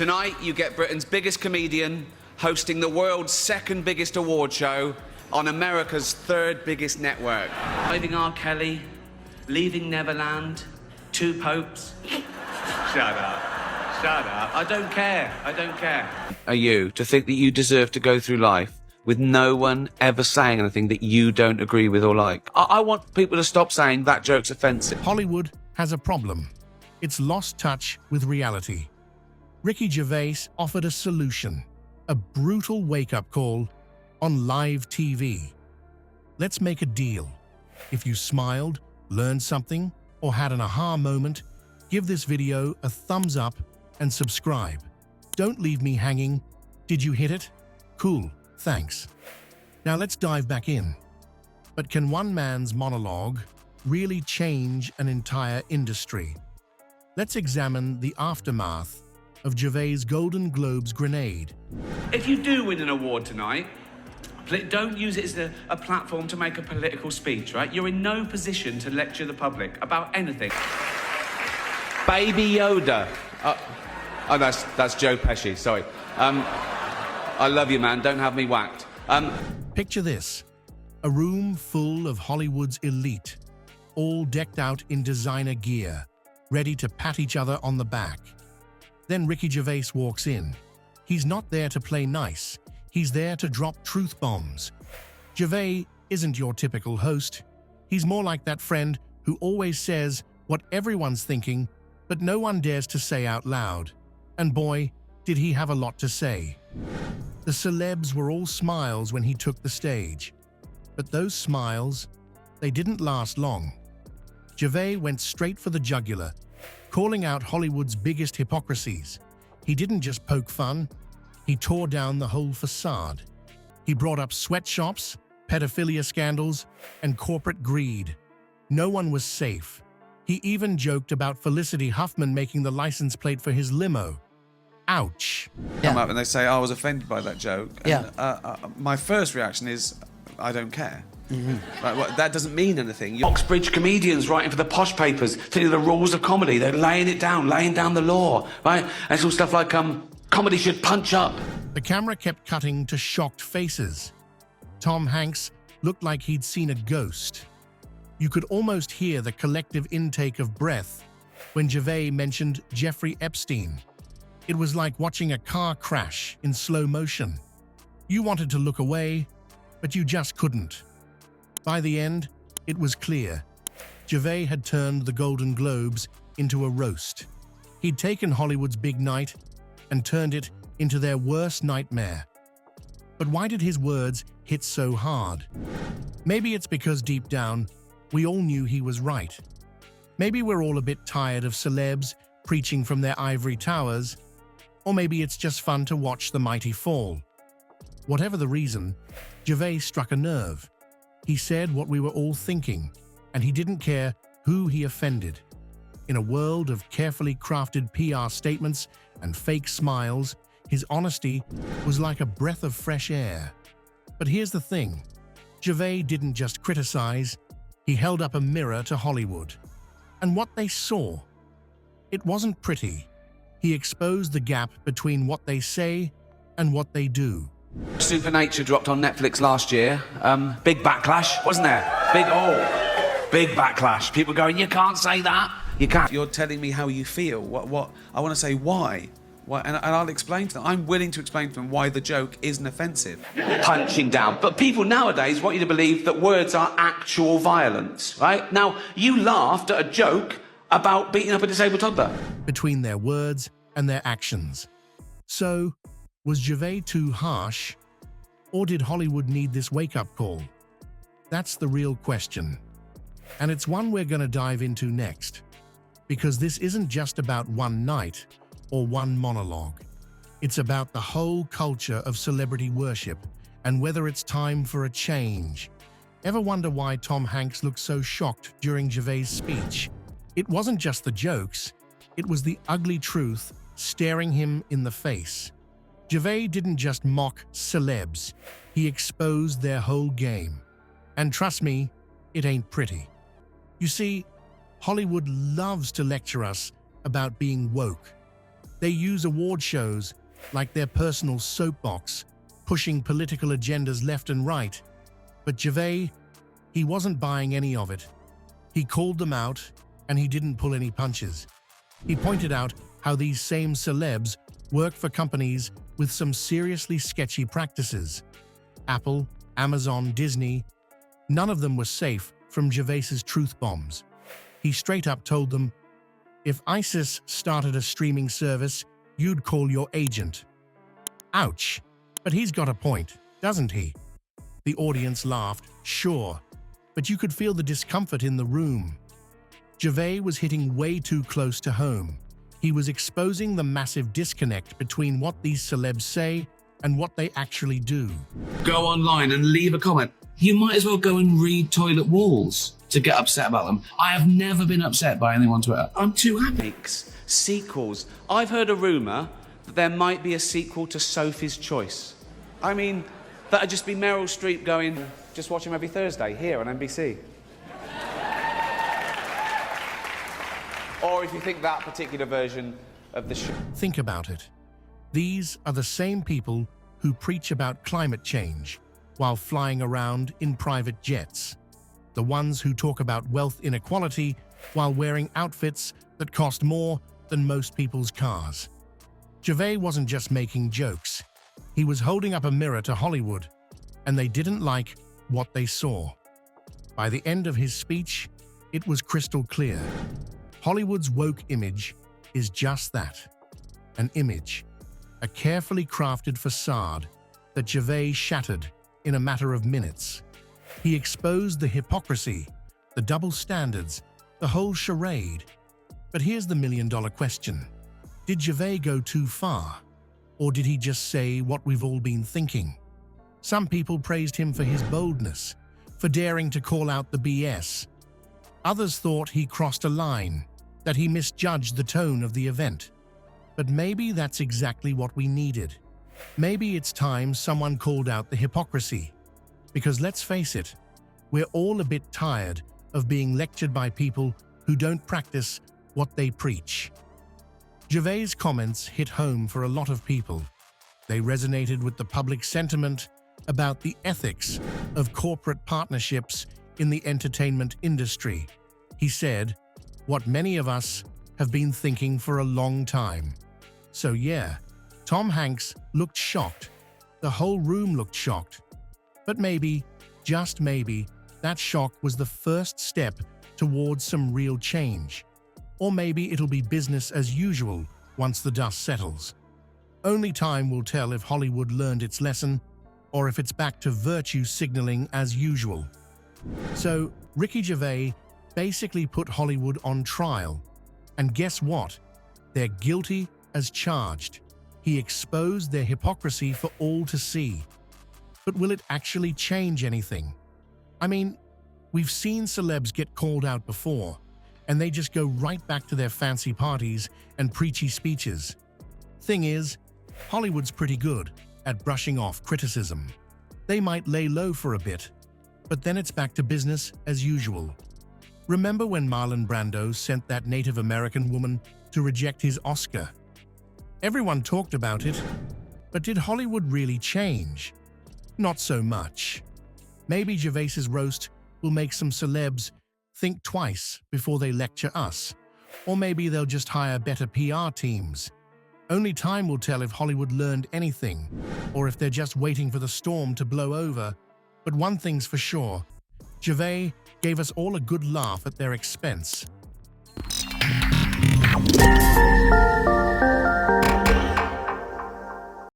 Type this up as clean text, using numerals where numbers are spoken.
Tonight, you get Britain's biggest comedian hosting the world's second biggest award show on America's third biggest network. Leaving R. Kelly, leaving Neverland, two popes. Shut up. Shut up. I don't care. I don't care. Are you to think that you deserve to go through life with no one ever saying anything that you don't agree with or like? I want people to stop saying that joke's offensive. Hollywood has a problem. It's lost touch with reality. Ricky Gervais offered a solution, a brutal wake-up call on live TV. Let's make a deal. If you smiled, learned something, or had an aha moment, give this video a thumbs up and subscribe. Don't leave me hanging. Did you hit it? Cool, thanks. Now let's dive back in. But can one man's monologue really change an entire industry? Let's examine the aftermath of Gervais' Golden Globes grenade. If you do win an award tonight, don't use it as a platform to make a political speech, right? You're in no position to lecture the public about anything. Baby Yoda. Oh, that's Joe Pesci, sorry. I love you, man. Don't have me whacked. Picture this. A room full of Hollywood's elite, all decked out in designer gear, ready to pat each other on the back. Then Ricky Gervais walks in. He's not there to play nice. He's there to drop truth bombs. Gervais isn't your typical host. He's more like that friend who always says what everyone's thinking, but no one dares to say out loud. And boy, did he have a lot to say. The celebs were all smiles when he took the stage. But those smiles, they didn't last long. Gervais went straight for the jugular, calling out Hollywood's biggest hypocrisies. He didn't just poke fun, he tore down the whole facade. He brought up sweatshops, pedophilia scandals, and corporate greed. No one was safe. He even joked about Felicity Huffman making the license plate for his limo. Ouch. Come up and they say, I was offended by that joke. And, my first reaction is, I don't care. Like, well, that doesn't mean anything. Oxbridge comedians writing for the posh papers, telling you the rules of comedy. They're laying it down, laying down the law, right? And it's all stuff like, comedy should punch up. The camera kept cutting to shocked faces. Tom Hanks looked like he'd seen a ghost. You could almost hear the collective intake of breath when Gervais mentioned Jeffrey Epstein. It was like watching a car crash in slow motion. You wanted to look away, but you just couldn't. By the end, it was clear. Gervais had turned the Golden Globes into a roast. He'd taken Hollywood's big night and turned it into their worst nightmare. But why did his words hit so hard? Maybe it's because deep down, we all knew he was right. Maybe we're all a bit tired of celebs preaching from their ivory towers, or maybe it's just fun to watch the mighty fall. Whatever the reason, Gervais struck a nerve. He said what we were all thinking, and he didn't care who he offended. In a world of carefully crafted PR statements and fake smiles, his honesty was like a breath of fresh air. But here's the thing. Gervais didn't just criticize, he held up a mirror to Hollywood. And what they saw, it wasn't pretty. He exposed the gap between what they say and what they do. Supernature dropped on Netflix last year. Big backlash, wasn't there? Big backlash. People going, you can't say that. You can't. You're telling me how you feel. What? I want to say why. Why? And I'll explain to them. I'm willing to explain to them why the joke isn't offensive. Punching down. But people nowadays want you to believe that words are actual violence, right? Now, you laughed at a joke about beating up a disabled toddler. Between their words and their actions. So, was Gervais too harsh? Or did Hollywood need this wake-up call? That's the real question. And it's one we're going to dive into next. Because this isn't just about one night or one monologue. It's about the whole culture of celebrity worship and whether it's time for a change. Ever wonder why Tom Hanks looked so shocked during Gervais' speech? It wasn't just the jokes, it was the ugly truth staring him in the face. Gervais didn't just mock celebs, he exposed their whole game. And trust me, it ain't pretty. You see, Hollywood loves to lecture us about being woke. They use award shows like their personal soapbox, pushing political agendas left and right. But Gervais, he wasn't buying any of it. He called them out, and he didn't pull any punches. He pointed out how these same celebs work for companies with some seriously sketchy practices. Apple, Amazon, Disney, none of them were safe from Gervais's truth bombs. He straight up told them, "If ISIS started a streaming service, you'd call your agent." Ouch! But he's got a point, doesn't he? The audience laughed, sure, but you could feel the discomfort in the room. Gervais was hitting way too close to home. He was exposing the massive disconnect between what these celebs say and what they actually do. Go online and leave a comment. You might as well go and read toilet walls to get upset about them. I have never been upset by anyone on Twitter. I'm too happy. Makes sequels. I've heard a rumour that there might be a sequel to Sophie's Choice. I mean, that'd just be Meryl Streep going, just watch him every Thursday here on NBC. Or if you think that particular version of the show. Think about it. These are the same people who preach about climate change while flying around in private jets. The ones who talk about wealth inequality while wearing outfits that cost more than most people's cars. Gervais wasn't just making jokes. He was holding up a mirror to Hollywood, and they didn't like what they saw. By the end of his speech, it was crystal clear. Hollywood's woke image is just that, an image, a carefully crafted facade that Gervais shattered in a matter of minutes. He exposed the hypocrisy, the double standards, the whole charade. But here's the million-dollar question. Did Gervais go too far? Or did he just say what we've all been thinking? Some people praised him for his boldness, for daring to call out the BS. Others thought he crossed a line, that he misjudged the tone of the event. But maybe that's exactly what we needed. Maybe it's time someone called out the hypocrisy. Because let's face it, we're all a bit tired of being lectured by people who don't practice what they preach. Gervais' comments hit home for a lot of people. They resonated with the public sentiment about the ethics of corporate partnerships in the entertainment industry. He said, what many of us have been thinking for a long time. So yeah, Tom Hanks looked shocked. The whole room looked shocked. But maybe, just maybe, that shock was the first step towards some real change. Or maybe it'll be business as usual once the dust settles. Only time will tell if Hollywood learned its lesson or if it's back to virtue signaling as usual. So, Ricky Gervais basically put Hollywood on trial. And guess what? They're guilty as charged. He exposed their hypocrisy for all to see. But will it actually change anything? I mean, we've seen celebs get called out before, and they just go right back to their fancy parties and preachy speeches. Thing is, Hollywood's pretty good at brushing off criticism. They might lay low for a bit, but then it's back to business as usual. Remember when Marlon Brando sent that Native American woman to reject his Oscar? Everyone talked about it, but did Hollywood really change? Not so much. Maybe Gervais's roast will make some celebs think twice before they lecture us. Or maybe they'll just hire better PR teams. Only time will tell if Hollywood learned anything, or if they're just waiting for the storm to blow over. But one thing's for sure, Gervais gave us all a good laugh at their expense.